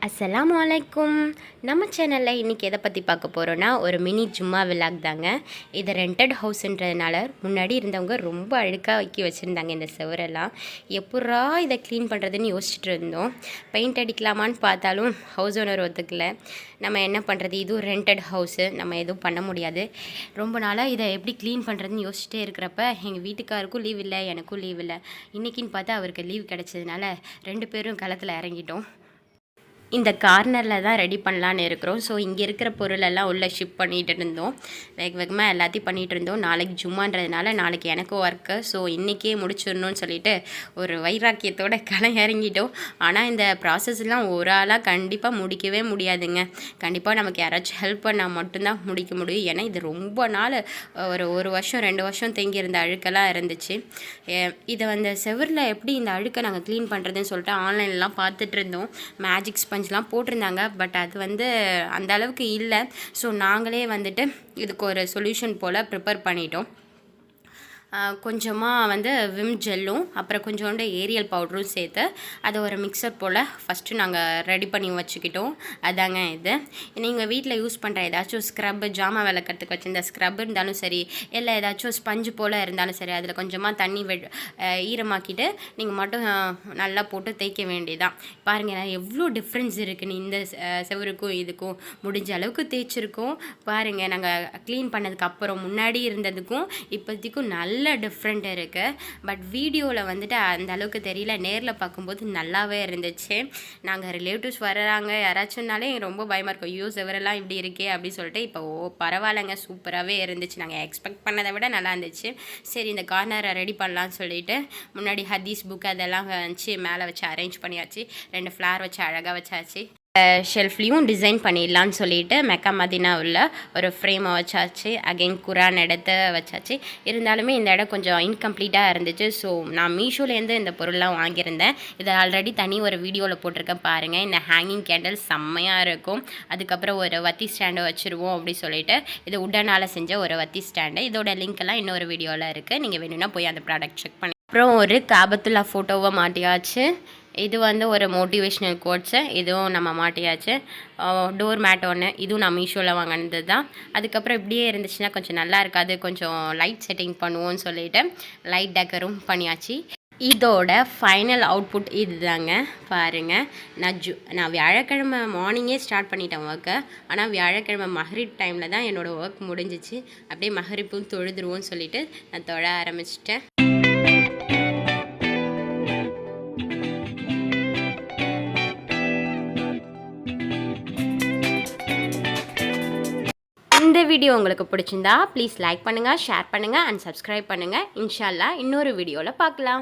அஸ்ஸலாமு அலைக்கும். நம்ம சேனலில் இன்றைக்கி எதை பற்றி பார்க்க போகிறோன்னா ஒரு மினி ஜும்மா விலாக் தாங்க. இது ரெண்டட் ஹவுஸ்ன்றதுனால முன்னாடி இருந்தவங்க ரொம்ப அழுக்காக்கி வச்சுருந்தாங்க இந்த சுவரெல்லாம். எப்பட்றா இதை க்ளீன் பண்ணுறதுன்னு யோசிச்சுட்டு இருந்தோம். பெயிண்ட் அடிக்கலாமான்னு பார்த்தாலும் ஹவுஸ் ஓனர் ஒத்துக்கல. நம்ம என்ன பண்ணுறது, இதுவும் ரெண்டட் ஹவுஸு, நம்ம எதுவும் பண்ண முடியாது. ரொம்ப நாளாக இதை எப்படி க்ளீன் பண்ணுறதுன்னு யோசிச்சுட்டே இருக்கிறப்ப எங்கள் வீட்டுக்காருக்கும் லீவ் இல்லை, எனக்கும் லீவ் இல்லை. இன்றைக்கின்னு பார்த்தா அவருக்கு லீவ் கிடச்சதுனால 2 பேரும் களத்தில் இறங்கிட்டோம். இந்த கார்னரில் தான் ரெடி பண்ணலான்னு இருக்கிறோம். ஸோ இங்கே இருக்கிற பொருளெல்லாம் உள்ளே ஷிப் பண்ணிகிட்டு இருந்தோம். வேகமாக எல்லாத்தையும் பண்ணிகிட்டு இருந்தோம். நாளைக்கு ஜும்மான்றதுனால நாளைக்கு எனக்கும் ஒர்க்கு. ஸோ இன்றைக்கே முடிச்சிடணும்னு சொல்லிட்டு ஒரு வைராக்கியத்தோட இறங்கிட்டோம். ஆனால் இந்த ப்ராசஸ்லாம் ஒரு ஆளாக கண்டிப்பாக முடிக்கவே முடியாதுங்க. கண்டிப்பாக நமக்கு யாராச்சும் ஹெல்ப் பண்ணால் மட்டும்தான் முடிக்க முடியும். ஏன்னா இது ரொம்ப நாள் ஒரு வருஷம் 2 வருஷம் தேங்கியிருந்த அழுக்கெல்லாம் இருந்துச்சு. இதை வந்து செவரில் எப்படி இந்த அழுக்கை நாங்கள் க்ளீன் பண்ணுறதுன்னு சொல்லிட்டு ஆன்லைன்லாம் பார்த்துட்டு இருந்தோம். மேஜிக் ஸ்பஞ்ச்லாம் போட்டிருந்தாங்க. பட் அது வந்து அந்த அளவுக்கு இல்லை. ஸோ நாங்களே வந்துட்டு இதுக்கு ஒரு சொல்யூஷன் போல் ப்ரிப்பேர் பண்ணிட்டோம். கொஞ்சமாக வந்து விம் ஜெல்லும் அப்புறம் கொஞ்சோண்டு ஏரியல் பவுடரும் சேர்த்து அதை ஒரு மிக்சர் போல் ஃபஸ்ட்டு நாங்கள் ரெடி பண்ணி வச்சுக்கிட்டோம். அதாங்க இது. நீங்கள் வீட்டில் யூஸ் பண்ணுற ஏதாச்சும் ஸ்க்ரப்பு, ஜாமான் விளக்கறதுக்கு வச்சுருந்த ஸ்க்ரப் இருந்தாலும் சரி, இல்லை ஏதாச்சும் ஸ்பஞ்சு போல் இருந்தாலும் சரி, அதில் கொஞ்சமாக தண்ணி ஈரமாக்கிட்டு நீங்கள் மட்டும் நல்லா போட்டு தேய்க்க வேண்டியதான். பாருங்கள் எவ்வளோ டிஃப்ரென்ஸ் இருக்குன்னு இந்த செவருக்கும் இதுக்கும். முடிஞ்ச அளவுக்கு தேய்ச்சிருக்கோம். பாருங்கள் நாங்கள் க்ளீன் பண்ணதுக்கப்புறம் முன்னாடி இருந்ததுக்கும் இப்போதைக்கும் நல்ல டிஃப்ரெண்ட் இருக்குது. பட் வீடியோவில் வந்துட்டு அந்த அளவுக்கு தெரியல. நேரில் பார்க்கும்போது நல்லாவே இருந்துச்சு. நாங்கள் ரிலேட்டிவ்ஸ் வர்றாங்க யாராச்சும்னாலே ரொம்ப பயமாக இருக்கும். ஐயோ செவரெல்லாம் இப்படி இருக்கே அப்படின்னு சொல்லிட்டு. இப்போ பரவாயில்லைங்க, சூப்பராகவே இருந்துச்சு. நாங்கள் எக்ஸ்பெக்ட் பண்ணதை விட நல்லா இருந்துச்சு. சரி இந்த கார்னரை ரெடி பண்ணலான்னு சொல்லிட்டு முன்னாடி ஹதீஸ் புக் அதெல்லாம் வச்சு மேலே வச்சு அரேஞ்ச் பண்ணியாச்சு. 2 ஃப்ளார் வச்சு அழகாக வச்சாச்சு. ஷெல்ஃப்லேயும் டிசைன் பண்ணிடலான்னு சொல்லிட்டு மெக்கா மதினா உள்ள ஒரு ஃப்ரேமை வச்சாச்சு. அகைன் குரான் எடுத்து வச்சாச்சு. இருந்தாலுமே இந்த இடம் கொஞ்சம் இன்கம்ப்ளீட்டாக இருந்துச்சு. ஸோ நான் மீஷோலேருந்து இந்த பொருள்லாம் வாங்கியிருந்தேன். இதை ஆல்ரெடி தனி ஒரு வீடியோவில் போட்டிருக்கேன் பாருங்கள். இந்த ஹேங்கிங் கேண்டில் செம்மையாக இருக்கும். அதுக்கப்புறம் ஒரு வத்தி ஸ்டாண்டு வச்சுருவோம் அப்படி சொல்லிட்டு இது உடனால் செஞ்ச ஒரு வத்தி ஸ்டாண்டு. இதோட லிங்க்கெல்லாம் இன்னொரு வீடியோவில் இருக்குது. நீங்கள் வேணும்னா போய் அந்த ப்ராடக்ட் செக் பண்ணி. அப்புறம் ஒரு காபத்துல்லா ஃபோட்டோவை மாட்டியாச்சு. இது வந்து ஒரு மோட்டிவேஷ்னல் கோட்ஸு, இதுவும் நம்ம மாட்டியாச்சு. டோர் மேட் ஒன்று, இதுவும் நான் மீஷோவில் வாங்கினது தான். அதுக்கப்புறம் இப்படியே இருந்துச்சுன்னா கொஞ்சம் நல்லா இருக்காது, கொஞ்சம் லைட் செட்டிங் பண்ணுவோன்னு சொல்லிட்டு லைட் டெக்கரும் பண்ணியாச்சு. இதோட ஃபைனல் அவுட்புட் இது தாங்க. பாருங்கள், நான் வியாழக்கிழமை மார்னிங்கே ஸ்டார்ட் பண்ணிட்டேன் ஒர்க்கை. ஆனால் வியாழக்கிழமை மஹ்ரிப் டைமில் தான் என்னோடய ஒர்க் முடிஞ்சிச்சு. அப்படியே மஹ்ரிப்பும் தொழுதுருவோன்னு சொல்லிட்டு நான் தொழ ஆரம்பிச்சிட்டேன். இந்த வீடியோ உங்களுக்கு பிடிச்சிருந்தா ப்ளீஸ் லைக் பண்ணுங்கள், ஷேர் பண்ணுங்கள் அண்ட் சப்ஸ்கிரைப் பண்ணுங்கள். இன்ஷா அல்லாஹ் இன்னொரு வீடியோவில் பார்க்கலாம்.